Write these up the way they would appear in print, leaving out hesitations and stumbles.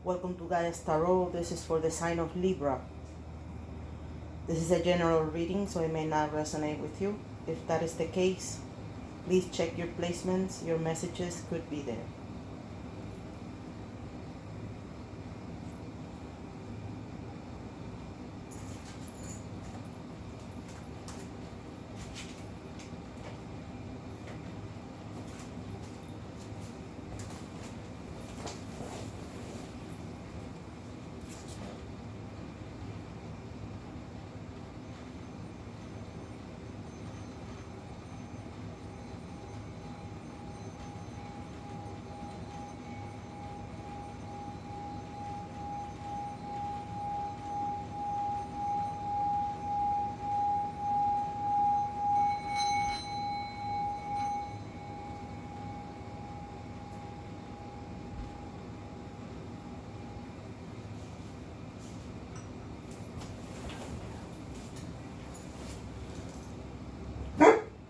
Welcome to Gaia Tarot. This is for the sign of Libra. This is a general reading, so it may not resonate with you. If that is the case, please check your placements. Your messages could be there.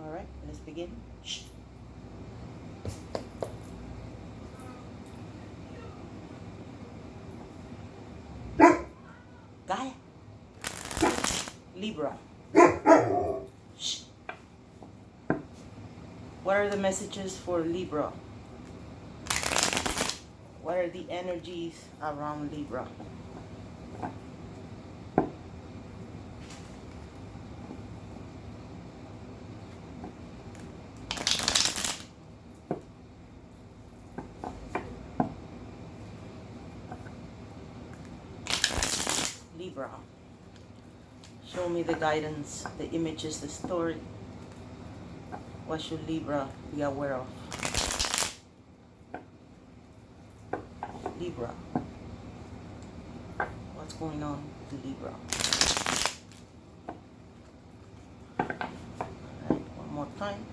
Alright, let's begin. Shh. Gaia. Libra. Shh. What are the messages for Libra? What are the energies around Libra? Libra. Show me the guidance, the images, the story. What should Libra be aware of? Libra. What's going on with Libra? Alright, one more time.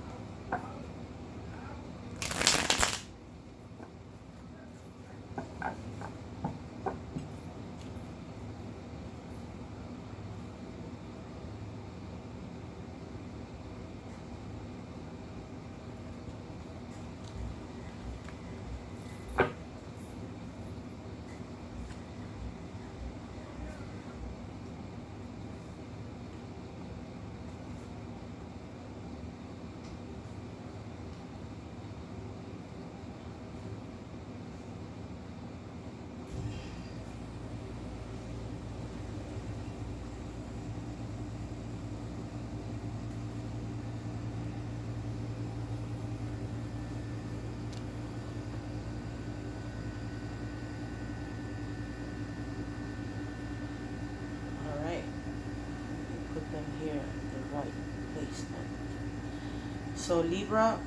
Here, the right placement. So Libra,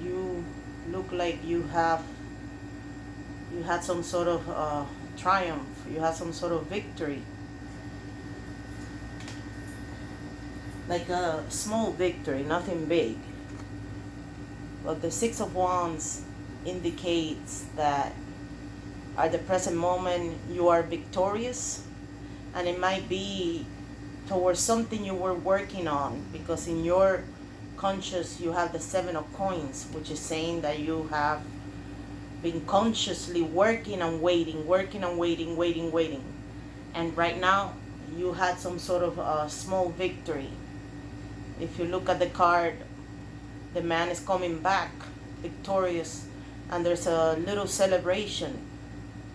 you look like you had some sort of triumph. You had some sort of victory, like a small victory, nothing big. But the Six of Wands indicates that at the present moment you are victorious, and it might be towards something you were working on, because in your conscious you have the Seven of Coins, which is saying that you have been consciously working and waiting, waiting. And right now you had some sort of a small victory. If you look at the card, the man is coming back victorious, and there's a little celebration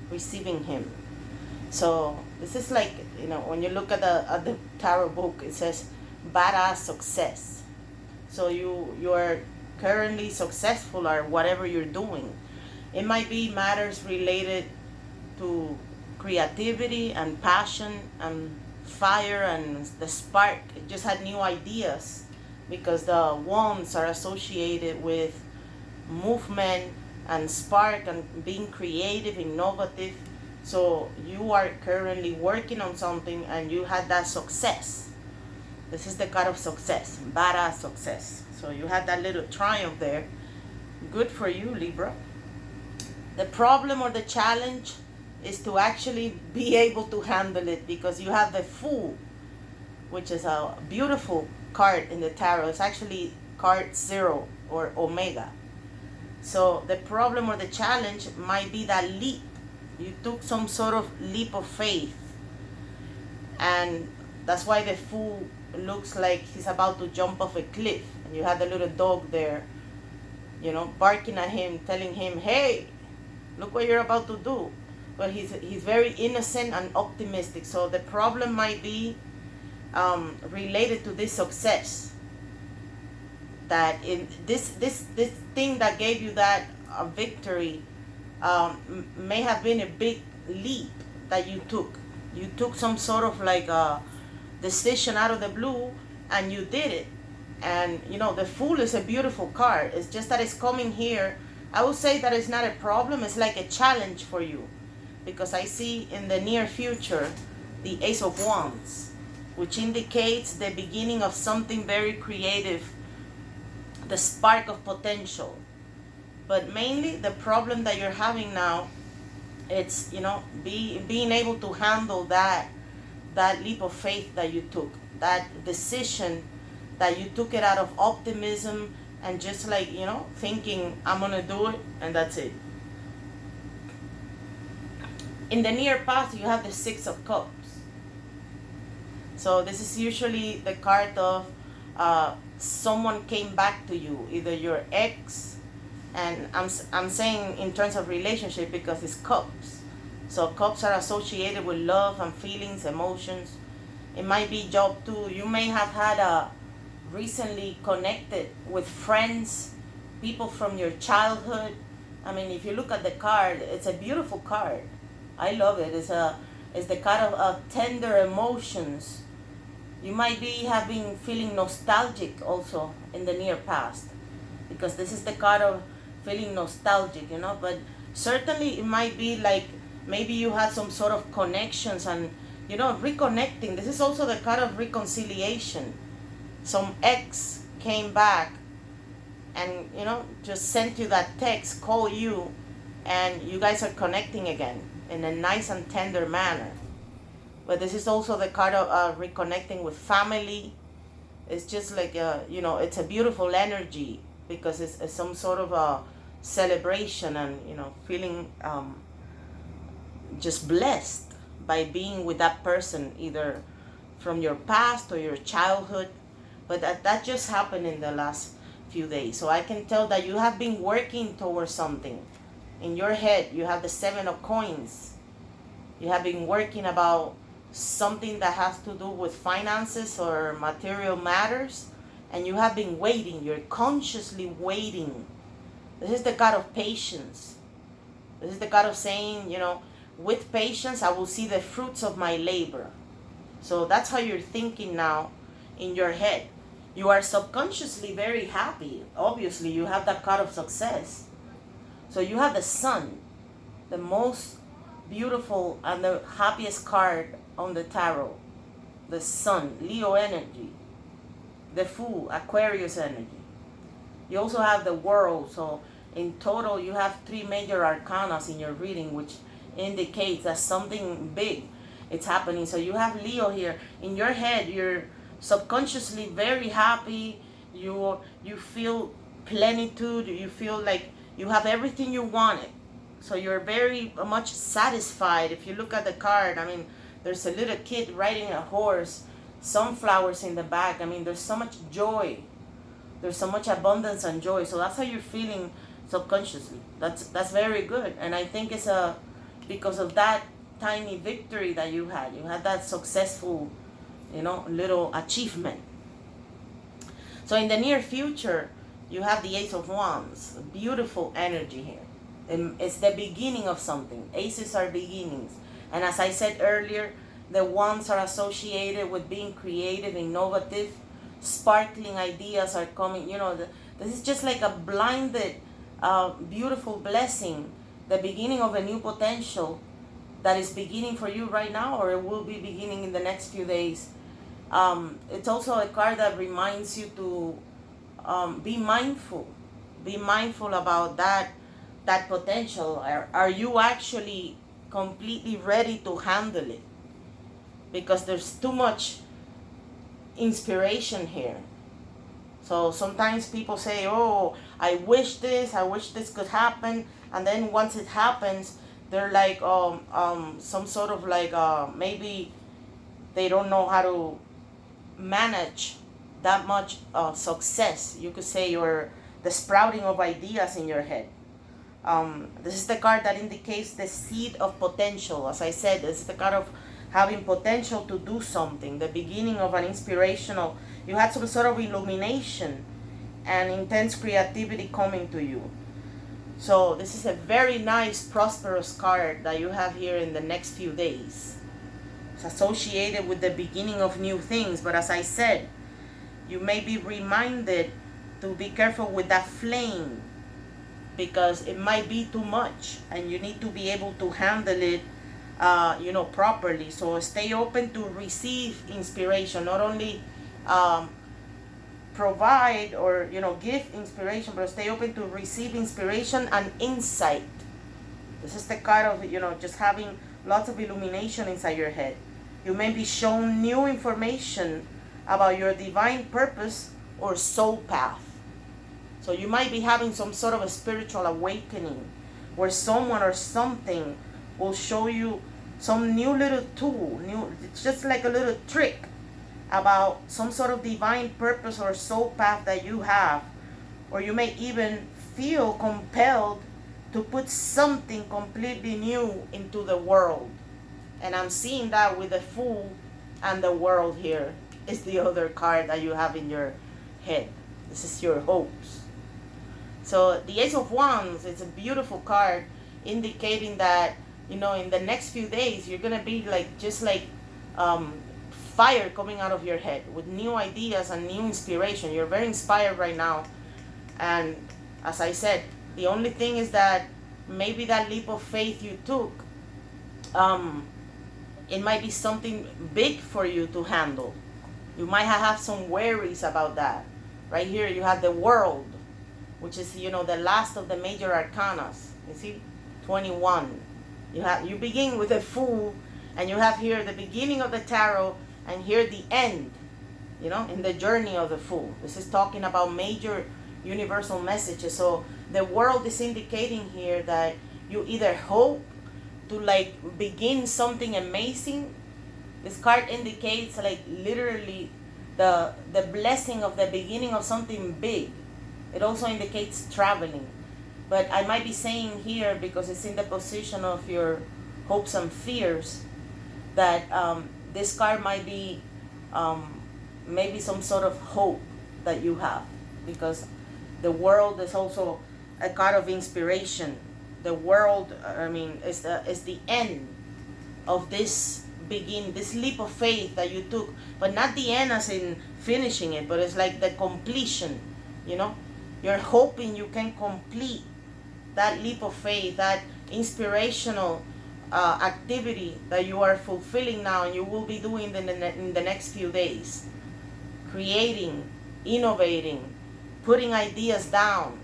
receiving him. So this is like, when you look at the tarot book, it says badass success. So you are currently successful at whatever you're doing. It might be matters related to creativity and passion and fire and the spark. It just had new ideas, because the wands are associated with movement and spark and being creative, innovative. So you are currently working on something and you had that success. This is the card of success, badass success. So you had that little triumph there. Good for you, Libra. The problem or the challenge is to actually be able to handle it, because you have the Fool, which is a beautiful card in the tarot. It's actually card 0 or Omega. So the problem or the challenge might be that leap You took some sort of leap of faith, and that's why the fool looks like he's about to jump off a cliff, and you have the little dog there, you know, barking at him, telling him, hey, look what you're about to do. But he's very innocent and optimistic. So the problem might be related to this success, that in this thing that gave you that victory may have been a big leap that you took. You took some sort of like a decision out of the blue, and you did it. And you know, the Fool is a beautiful card. It's just that it's coming here. I would say that it's not a problem. It's like a challenge for you, because I see in the near future the Ace of Wands, which indicates the beginning of something very creative, the spark of potential. But mainly the problem that you're having now, it's, you know, being able to handle that leap of faith that you took, that decision that you took it out of optimism and just like, you know, thinking I'm gonna do it and that's it. In the near past, you have the Six of Cups. So this is usually the card of someone came back to you, either your ex, and I'm saying in terms of relationship because it's cups. So cups are associated with love and feelings, emotions. It might be job too. You may have had recently connected with friends, people from your childhood. I mean, if you look at the card, it's a beautiful card. I love it. It's the card of tender emotions. You might be having feeling nostalgic also in the near past, because this is the card of feeling nostalgic, you know. But certainly it might be like maybe you had some sort of connections and, you know, reconnecting. This is also the card of reconciliation. Some ex came back and, you know, just sent you that text, call you, and you guys are connecting again in a nice and tender manner. But this is also the card of reconnecting with family. It's just like, you know, it's a beautiful energy because it's some sort of a celebration and, you know, feeling just blessed by being with that person, either from your past or your childhood. But that just happened in the last few days. So I can tell that you have been working towards something. In your head, you have the Seven of Coins. You have been working about something that has to do with finances or material matters, and you have been waiting. You're consciously waiting. This is the card of patience. This is the card of saying, you know, with patience I will see the fruits of my labor. So that's how you're thinking now in your head. You are subconsciously very happy. Obviously you have that card of success. So you have the Sun, the most beautiful and the happiest card on the tarot. The Sun, Leo energy. The Fool, Aquarius energy. You also have the World. So in total you have 3 major arcana in your reading, which indicates that something big it's happening. So you have Leo here. In your head, you're subconsciously very happy. You feel plenitude. You feel like you have everything you wanted. So you're very much satisfied. If you look at the card, I mean, there's a little kid riding a horse, sunflowers in the back. I mean, there's so much joy. There's so much abundance and joy. So that's how you're feeling subconsciously. That's very good. And I think it's because of that tiny victory that you had. You had that successful, you know, little achievement. So in the near future, you have the Ace of Wands. Beautiful energy here. It's the beginning of something. Aces are beginnings. And as I said earlier, the wands are associated with being creative, innovative, sparkling ideas are coming. You know, this is just like a blinded, beautiful blessing, the beginning of a new potential that is beginning for you right now, or it will be beginning in the next few days. It's also a card that reminds you to be mindful. Be mindful about that potential. Are you actually completely ready to handle it? Because there's too much inspiration here. So sometimes people say, oh, I wish this could happen, and then once it happens, They're like some sort of like maybe they don't know how to manage that much success, you could say, or the sprouting of ideas in your head. This is the card that indicates the seed of potential. As I said, this is the card of having potential to do something, the beginning of an inspirational, you had some sort of illumination and intense creativity coming to you. So this is a very nice, prosperous card that you have here in the next few days. It's associated with the beginning of new things, but as I said, you may be reminded to be careful with that flame, because it might be too much and you need to be able to handle it properly. So stay open to receive inspiration, not only provide or give inspiration, but stay open to receive inspiration and insight. This is the card of just having lots of illumination inside your head. You may be shown new information about your divine purpose or soul path. So you might be having some sort of a spiritual awakening where someone or something will show you some new little tool, it's just like a little trick about some sort of divine purpose or soul path that you have. Or you may even feel compelled to put something completely new into the world. And I'm seeing that with the Fool and the World here is the other card that you have in your head. This is your hopes. So the Ace of Wands, it's a beautiful card indicating that, in the next few days, you're going to be just like fire coming out of your head with new ideas and new inspiration. You're very inspired right now. And as I said, the only thing is that maybe that leap of faith you took, it might be something big for you to handle. You might have some worries about that. Right here you have the World, which is the last of the major arcanas. You see, 21. You begin with the Fool, and you have here the beginning of the tarot, and here the end, in the journey of the Fool. This is talking about major universal messages. So the World is indicating here that you either hope to begin something amazing. This card indicates literally the blessing of the beginning of something big. It also indicates traveling. But I might be saying here, because it's in the position of your hopes and fears, that this card might be maybe some sort of hope that you have, because the World is also a card of inspiration. The World, is the end of this this leap of faith that you took, but not the end as in finishing it, but it's like the completion. You're hoping you can complete that leap of faith, that inspirational activity that you are fulfilling now, and you will be doing in the next few days. Creating, innovating, putting ideas down.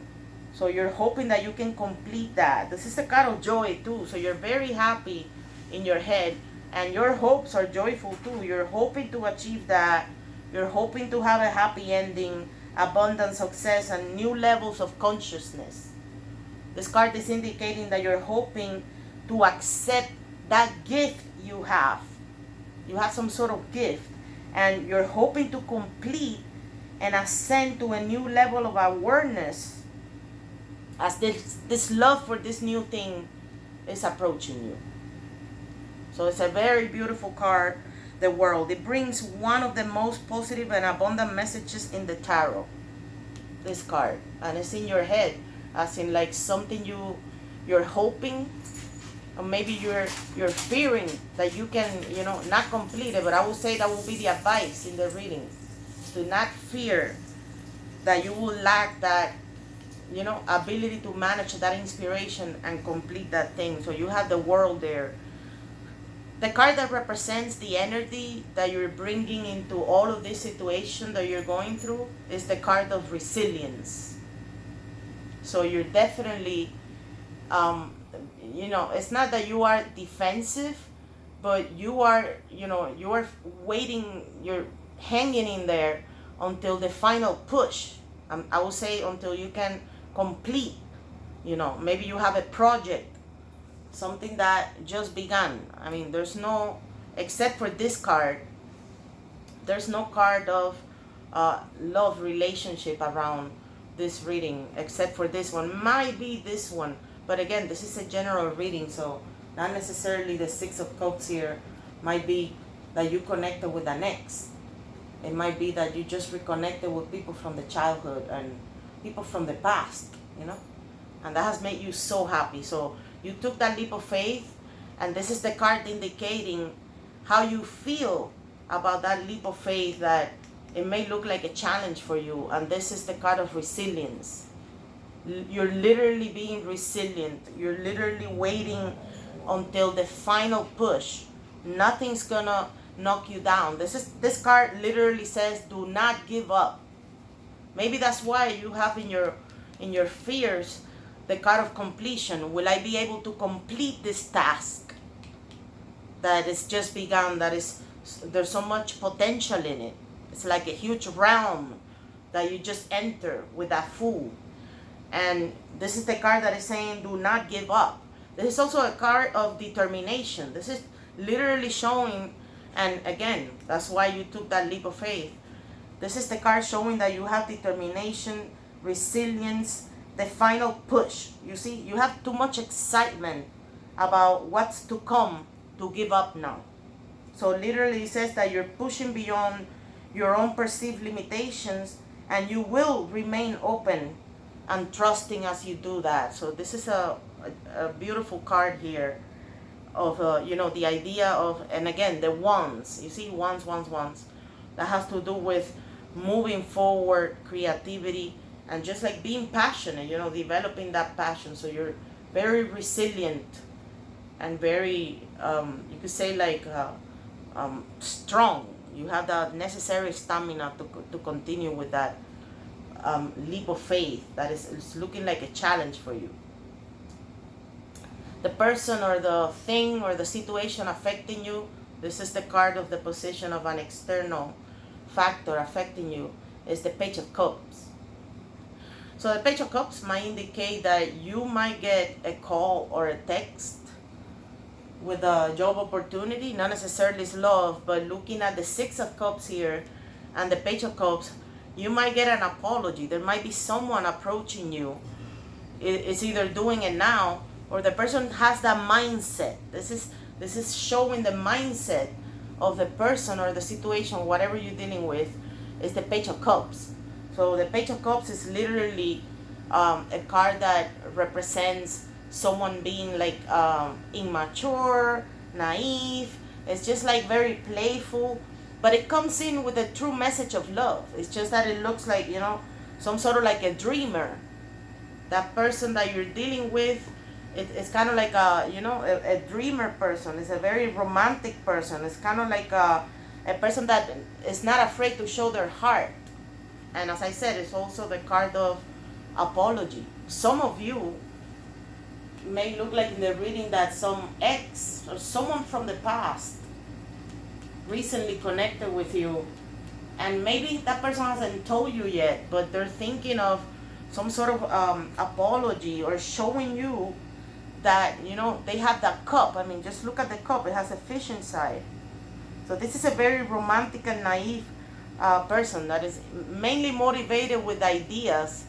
So you're hoping that you can complete that. This is a card of joy too. So you're very happy in your head, and your hopes are joyful too. You're hoping to achieve that. You're hoping to have a happy ending, abundant success, and new levels of consciousness. This card is indicating that you're hoping to accept that gift you have. You have some sort of gift, and you're hoping to complete and ascend to a new level of awareness as this love for this new thing is approaching you. So it's a very beautiful card, the World. It brings one of the most positive and abundant messages in the tarot, this card. And it's in your head, as in something you're hoping, or maybe you're fearing that you can not complete it. But I would say that will be the advice in the reading, to not fear that you will lack that ability to manage that inspiration and complete that thing. So you have the World there. The card that represents the energy that you're bringing into all of this situation that you're going through is the card of resilience. So you're definitely, it's not that you are defensive, but you are waiting, you're hanging in there until the final push. I would say until you can complete, maybe you have a project something that just began. I mean, there's no, except for this card, there's no card of love relationship around this reading, except for this one. Might be this one, but again, this is a general reading, so not necessarily the Six of Cups here. Might be that you connected with an ex. It might be that you just reconnected with people from the childhood and people from the past, you know, and that has made you so happy. So you took that leap of faith, and this is the card indicating how you feel about that leap of faith, that it may look like a challenge for you, and this is the card of resilience. You're literally being resilient. You're literally waiting until the final push. Nothing's gonna knock you down. This card literally says, do not give up. Maybe that's why you have in your fears the card of completion. Will I be able to complete this task that is just begun, there's so much potential in it? It's like a huge realm that you just enter with that Fool. And this is the card that is saying, do not give up. This is also a card of determination. This is literally showing, and again, that's why you took that leap of faith. This is the card showing that you have determination, resilience, the final push. You see, you have too much excitement about what's to come to give up now. So literally it says that you're pushing beyond your own perceived limitations, and you will remain open and trusting as you do that. So this is a beautiful card here of, you know, the idea of, and again, the wands. You see, wands. That has to do with moving forward, creativity, and just like being passionate, you know, developing that passion. So you're very resilient and very, you could say like strong. You have the necessary stamina to continue with that leap of faith that is looking like a challenge for you. The person or the thing or the situation affecting you, this is the card of the position of an external factor affecting you, is the Page of Cups. So the Page of Cups might indicate that you might get a call or a text with a job opportunity, not necessarily it's love, but looking at the Six of Cups here and the Page of Cups, you might get an apology. There might be someone approaching you. It's either doing it now, or the person has that mindset. This is showing the mindset of the person or the situation, whatever you're dealing with, is the Page of Cups. So the Page of Cups is literally a card that represents someone being like immature, naive. It's just like very playful, but it comes in with a true message of love. It's just that it looks like, you know, some sort of like a dreamer. That person that you're dealing with, it's kind of like a, you know, a dreamer person. It's a very romantic person. It's kind of like a person that is not afraid to show their heart. And as I said, it's also the card of apology. Some of you may look like in the reading that some ex or someone from the past recently connected with you, and maybe that person hasn't told you yet, but they're thinking of some sort of apology or showing you that, you know, they have that cup. I mean, just look at the cup. It has a fish inside. So this is a very romantic and naive person that is mainly motivated with ideas.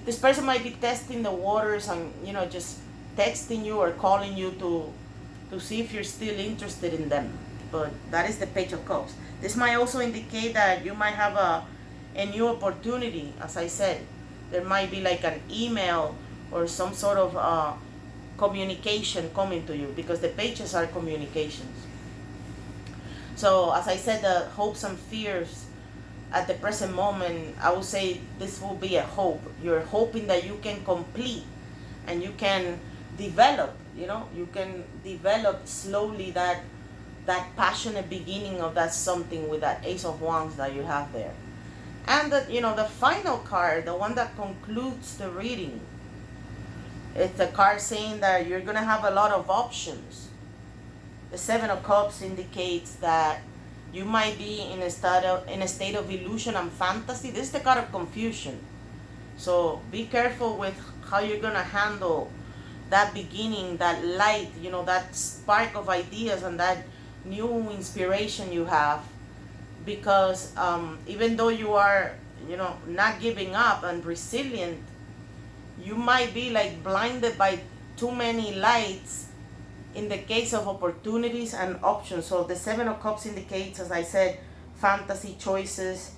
This person might be testing the waters and, you know, just texting you or calling you to see if you're still interested in them. But that is the Page of Cups. This might also indicate that you might have a new opportunity. As I said, there might be like an email or some sort of communication coming to you, because the pages are communications. So as I said, the hopes and fears at the present moment, I would say this will be a hope. You're hoping that you can complete and you can develop, you know, you can develop slowly that passionate beginning of that something with that Ace of Wands that you have there. And the, you know, the final card, the one that concludes the reading, it's a card saying that you're going to have a lot of options. The Seven of Cups indicates that you might be in a state of illusion and fantasy. This is the card of confusion. So be careful with how you're going to handle that beginning, that light, that spark of ideas and that new inspiration you have. Because even though you are, not giving up and resilient, you might be like blinded by too many lights in the case of opportunities and options. So the Seven of Cups indicates, as I said, fantasy choices.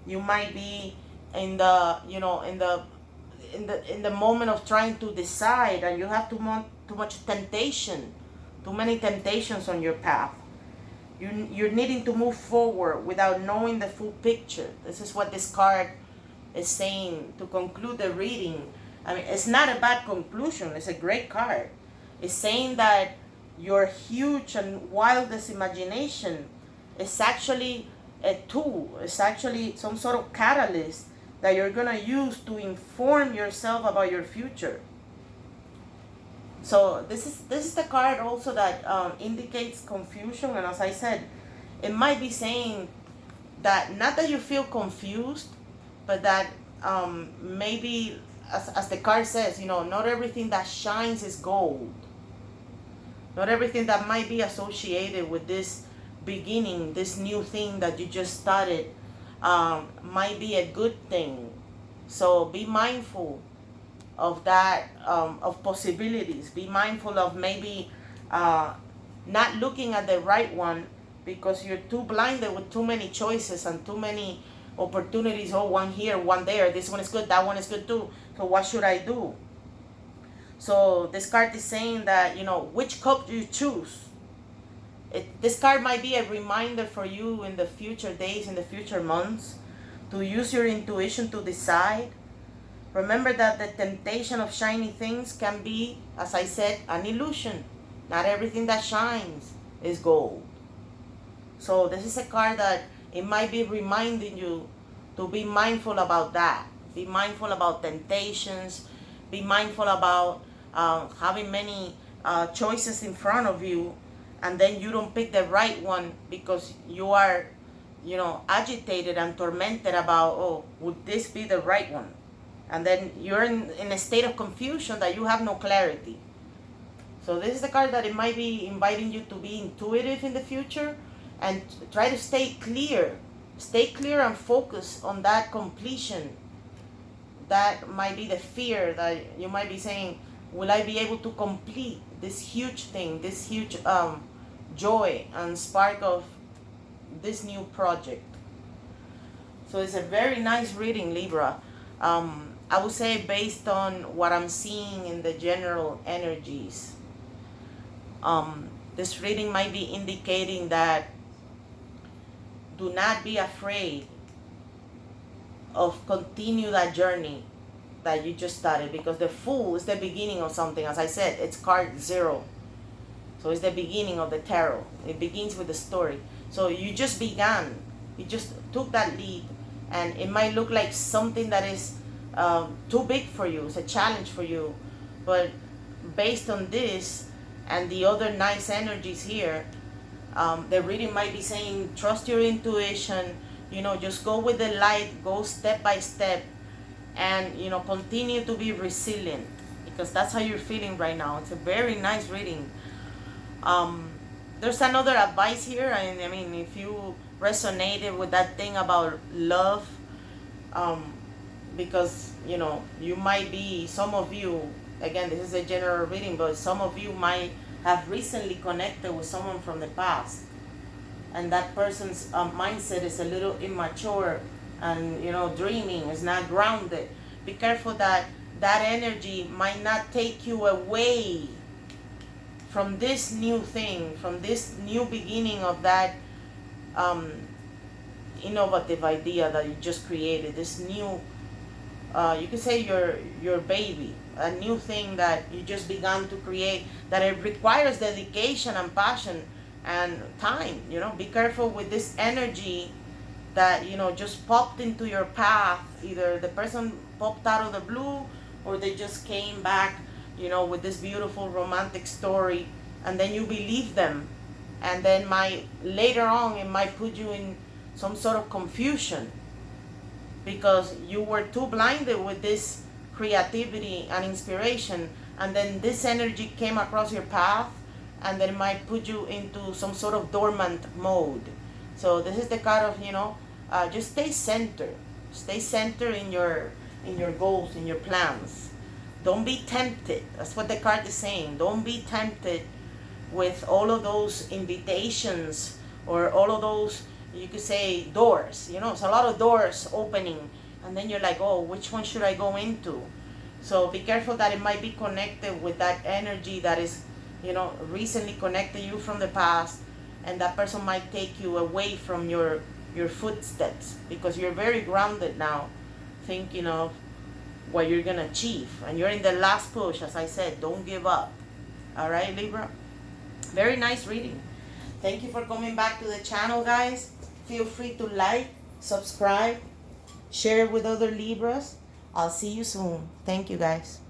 You might be in the, in the moment of trying to decide, and you have too much temptation, too many temptations on your path. You're needing to move forward without knowing the full picture. This is what this card is saying to conclude the reading. I mean, it's not a bad conclusion. It's a great card. It's saying that your huge and wildest imagination is actually a tool. It's actually some sort of catalyst that you're going to use to inform yourself about your future. So this is the card also that indicates confusion. And as I said, it might be saying that not that you feel confused, but that maybe, as the card says, not everything that shines is gold. Not everything that might be associated with this beginning, this new thing that you just started, might be a good thing. So be mindful of that, of possibilities. Be mindful of maybe not looking at the right one because you're too blinded with too many choices and too many opportunities. Oh, one here, one there. This one is good, that one is good too. So what should I do? So this card is saying that, which cup do you choose? This card might be a reminder for you in the future days, in the future months, to use your intuition to decide. Remember that the temptation of shiny things can be, as I said, an illusion. Not everything that shines is gold. So this is a card that it might be reminding you to be mindful about that. Be mindful about temptations. Be mindful about having many choices in front of you, and then you don't pick the right one because you are, agitated and tormented about, oh, would this be the right one? And then you're in a state of confusion that you have no clarity. So this is the card that it might be inviting you to be intuitive in the future and try to stay clear. Stay clear and focus on that completion. That might be the fear that you might be saying, will I be able to complete this huge thing, this huge joy and spark of this new project? So it's a very nice reading, Libra. I would say based on what I'm seeing in the general energies, this reading might be indicating that do not be afraid of continue that journey that you just started, because the Fool is the beginning of something. As I said, it's card 0. So it's the beginning of the tarot. It begins with the story. So you just began. You just took that leap, and it might look like something that is too big for you. It's a challenge for you. But based on this and the other nice energies here, the reading might be saying, trust your intuition, just go with the light, go step by step, and, continue to be resilient, because that's how you're feeling right now. It's a very nice reading. There's another advice here, and I mean, if you resonated with that thing about love, because, you might be, some of you, again, this is a general reading, but some of you might have recently connected with someone from the past, and that person's mindset is a little immature and, dreaming, is not grounded. Be careful that that energy might not take you away from this new thing, from this new beginning of that innovative idea that you just created, this new, you could say your baby, a new thing that you just began to create, that it requires dedication and passion and time. Be careful with this energy that, just popped into your path. Either the person popped out of the blue, or they just came back, with this beautiful romantic story, and then you believe them, and then later on it might put you in some sort of confusion because you were too blinded with this creativity and inspiration, and then this energy came across your path, and then it might put you into some sort of dormant mode. So this is the card of, just stay centered. Stay centered in your goals, in your plans. Don't be tempted. That's what the card is saying. Don't be tempted with all of those invitations or all of those, you could say, doors. It's a lot of doors opening, and then you're like, oh, which one should I go into? So be careful that it might be connected with that energy that is, recently connected you from the past, and that person might take you away from your footsteps, because you're very grounded now, thinking of what you're gonna achieve, and you're in the last push. As I said, don't give up. All right, Libra? Very nice reading. Thank you for coming back to the channel, guys. Feel free to like, subscribe, share with other Libras. I'll see you soon. Thank you, guys.